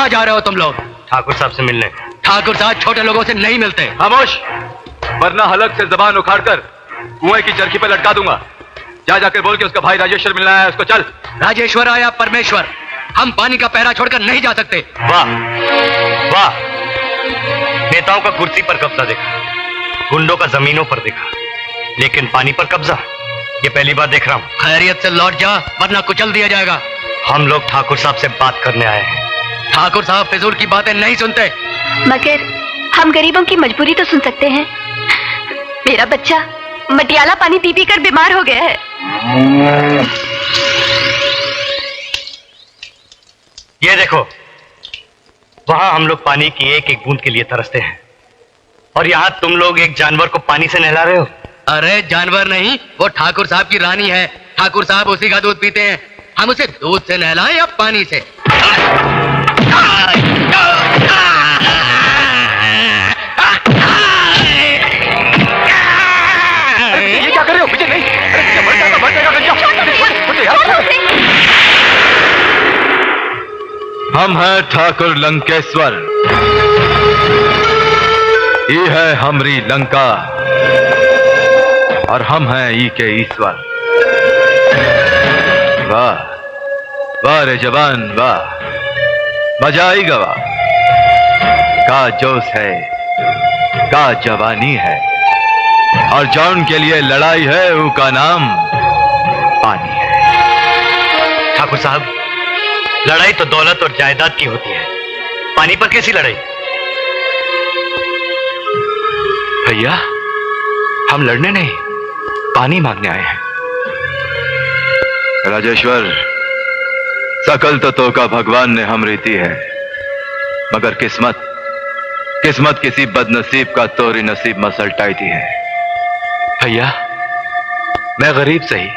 कहाँ जा रहे हो तुम लोग? ठाकुर साहब से मिलने। ठाकुर साहब छोटे लोगों से नहीं मिलते। खामोश, वरना हलक से जबान उखाड़कर कुएं की चरखी पर लटका दूंगा। जाकर बोल के उसका भाई राजेश्वर मिलना है, उसको चल। राजेश्वर आया परमेश्वर, हम पानी का पहरा छोड़कर नहीं जा सकते। वाह वाह, नेताओं का कुर्सी पर कब्जा देखा, गुंडों का जमीनों पर देखा, लेकिन पानी पर कब्जा ये पहली बार देख रहा हूं। खैरियत से लौट जा वरना कुचल दिया जाएगा। हम लोग ठाकुर साहब से बात करने आए हैं। ठाकुर साहब फिजूल की बातें नहीं सुनते। मगर हम गरीबों की मजबूरी तो सुन सकते हैं। मेरा बच्चा मटियाला पानी पी पी कर बीमार हो गया है। ये देखो, वहां हम लोग पानी की एक एक बूंद के लिए तरसते हैं, और यहाँ तुम लोग एक जानवर को पानी से नहला रहे हो। अरे जानवर नहीं, वो ठाकुर साहब की रानी है। ठाकुर साहब उसी का दूध पीते हैं। हम उसे दूध से नहलाएं या पानी से? ये क्या कर रहे हो? मुझे नहीं, मर जाएगा। हम हैं ठाकुर लंकेश्वर, ये है हमरी लंका, और हम हैं ई के ईश्वर। वाह वाह रे जवान वाह, मजा आई गवा। का जोश है, का जवानी है, और जौन के लिए लड़ाई है उसका नाम पानी है। ठाकुर साहब, लड़ाई तो दौलत और जायदाद की होती है, पानी पर कैसी लड़ाई? भैया, हम लड़ने नहीं, पानी मांगने आए हैं। राजेश्वर, सकल तत्वों का भगवान ने हम रीति है, मगर किस्मत किसी बदनसीब का तोरी नसीब मसलटाई दी है। भैया, मैं गरीब सही,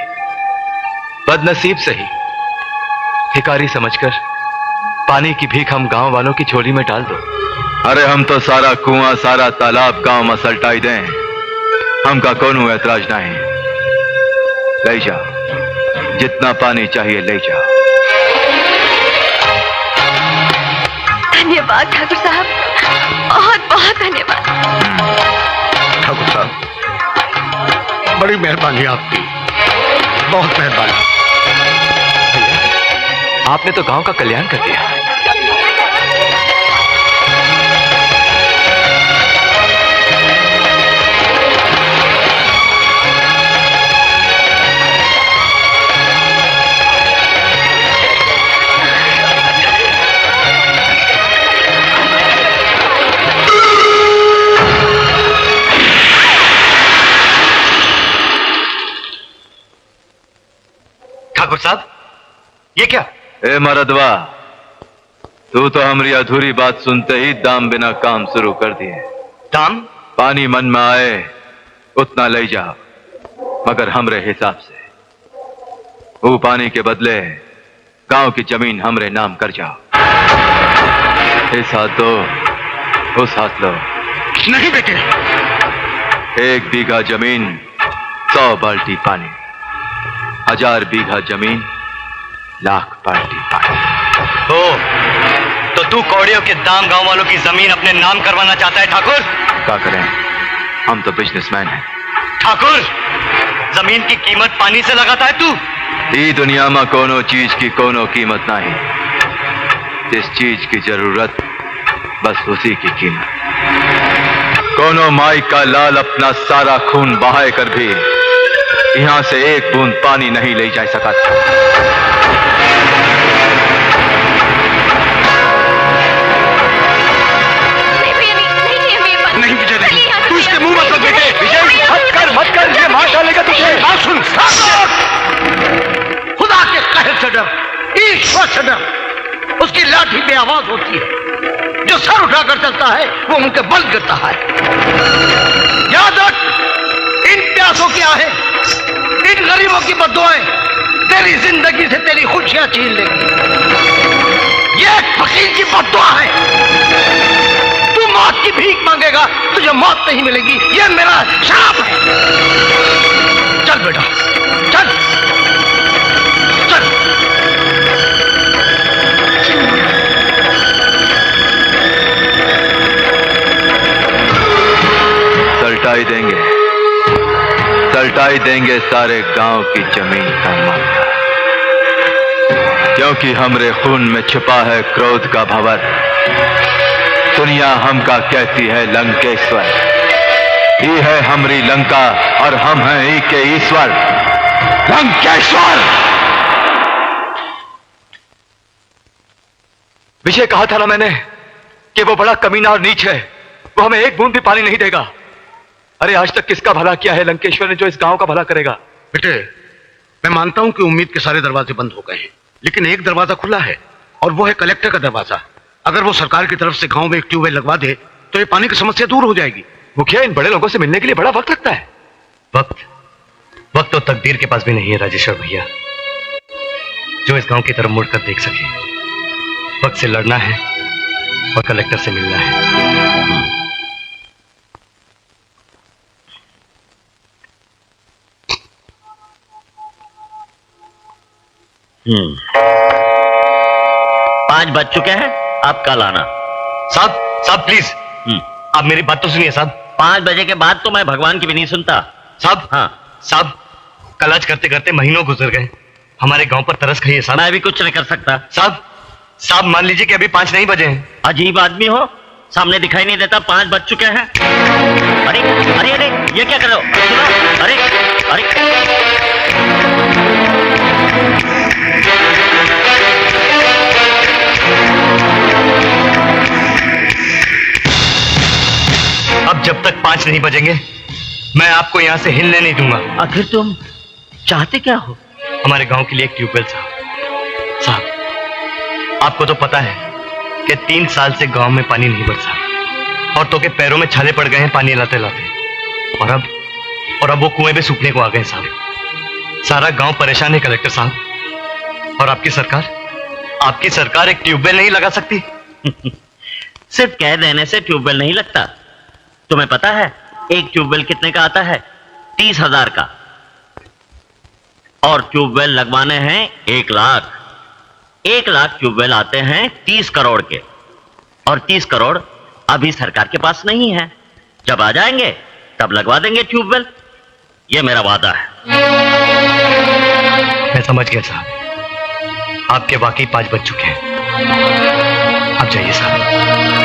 बदनसीब सही, भिखारी समझकर पानी की भीख हम गांव वालों की झोली में डाल दो। अरे हम तो सारा कुआं, सारा तालाब गांव मसलटाई दें, हमका कोनो ऐतराज नहीं। ले जाओ, जितना पानी चाहिए ले जाओ। धन्यवाद ठाकुर साहब, बहुत बहुत धन्यवाद। ठाकुर साहब, बड़ी मेहरबानी आपकी, बहुत मेहरबानी। भैया, आपने तो गांव का कल्याण कर दिया। ठाकुर साहब, ये क्या? ए मरदवा, तू तो हमारी अधूरी बात सुनते ही दाम बिना काम शुरू कर दिए। दाम? पानी मन में आए उतना ले जाओ, मगर हमरे हिसाब से। वो पानी के बदले गांव की जमीन हमरे नाम कर जाओ। इस हाथ दो, उस हाथ लो। नहीं बेटे, 1 बीघा जमीन 100 बाल्टी पानी, 1000 बीघा जमीन 1,00,000 बाल्टी पानी। तो तू कौड़ियों के दाम गांव वालों की जमीन अपने नाम करवाना चाहता है ठाकुर? क्या करें, हम तो बिजनेसमैन हैं। ठाकुर, जमीन की कीमत पानी से लगाता है तू? ई दुनिया में कोनो चीज की कोनो कीमत नहीं, जिस चीज की जरूरत बस उसी की कीमत। कोनो माई का लाल अपना सारा खून बहाए कर भी यहां से 1 बूंद पानी नहीं ले जा सका। नहीं विजय, नहीं, तू इसके मुंह मत लग बेटे। विजय, मत कर, ये मार डालेगा तुझे। बात सुन, खुदा के कहर से डर, ईश्वर से डर। उसकी लाठी में आवाज होती है, जो सर उठाकर चलता है वो मुंह के बल गिरता है। याद रख, इन प्यासों की आहें, इन गरीबों की बद्दुआएं तेरी जिंदगी से तेरी खुशियां छीन लेगी। ये एक फकीर की बद्दुआ है। तू मौत की भीख मांगेगा, तुझे मौत नहीं मिलेगी, ये मेरा श्राप है। चल बेटा, चल चल। दिलाई देंगे सारे गांव की जमीन का मामला, क्योंकि हमरे खून में छिपा है क्रोध का भंवर। दुनिया हमका कहती है लंकेश्वर, ये है हमरी लंका और हम हैं ही के ईश्वर, लंकेश्वर। विजय कहा था ना मैंने कि वो बड़ा कमीना और नीच है, वो हमें एक बूंद भी पानी नहीं देगा। अरे आज तक किसका भला किया है लंकेश्वर ने जो इस गांव का भला करेगा? बेटे, मैं मानता हूं कि उम्मीद के सारे दरवाजे बंद हो गए हैं, लेकिन एक दरवाजा खुला है और वो है कलेक्टर का दरवाजा। अगर वो सरकार की तरफ से गांव में एक ट्यूबवेल लगवा दे तो ये पानी की समस्या दूर हो जाएगी। मुखिया, इन बड़े लोगों से मिलने के लिए बड़ा वक्त लगता है। वक्त तो तकदीर के पास भी नहीं है राजेश्वर भैया, जो इस गांव की तरफ मुड़कर देख सके। वक्त से लड़ना है और कलेक्टर से मिलना है। पांच बज चुके हैं, अब कल आना। साहब प्लीज, आप मेरी बात तो सुनिए साहब। 5 बजे के बाद तो मैं भगवान की भी नहीं सुनता। साहब, हाँ साहब, कल आज करते करते महीनों गुजर गए, हमारे गांव पर तरस खाइए साहब। मैं भी कुछ नहीं कर सकता। साहब मान लीजिए कि अभी 5 नहीं बजे हैं। अजीब आदमी हो, सामने दिखाई नहीं देता 5 बज चुके हैं। अरे अरे अरे, ये क्या कर रहे हो? सुनो, अरे अरे अब जब तक 5 नहीं बजेंगे मैं आपको यहां से हिलने नहीं दूंगा। आखिर तुम चाहते क्या हो? हमारे गांव के लिए एक ट्यूबवेल साहब, आपको तो पता है कि 3 साल से गांव में पानी नहीं बरसा, औरतों के पैरों में छाले पड़ गए हैं पानी लाते लाते, और अब वो कुएं में सूखने को आ गए साहब। सारा गांव परेशान है कलेक्टर साहब, और आपकी सरकार एक ट्यूबवेल नहीं लगा सकती। सिर्फ कह देने से ट्यूबवेल नहीं लगता। तुम्हें पता है एक ट्यूबवेल कितने का आता है? 30,000 का। और ट्यूबवेल लगवाने हैं 1 लाख। 1 लाख ट्यूबवेल आते हैं 30 करोड़ के, और 30 करोड़ अभी सरकार के पास नहीं है। जब आ जाएंगे तब लगवा देंगे ट्यूबवेल, ये मेरा वादा है। मैं समझ गया साहब, आपके वाकई 5 बज चुके हैं। आप जाइए साहब।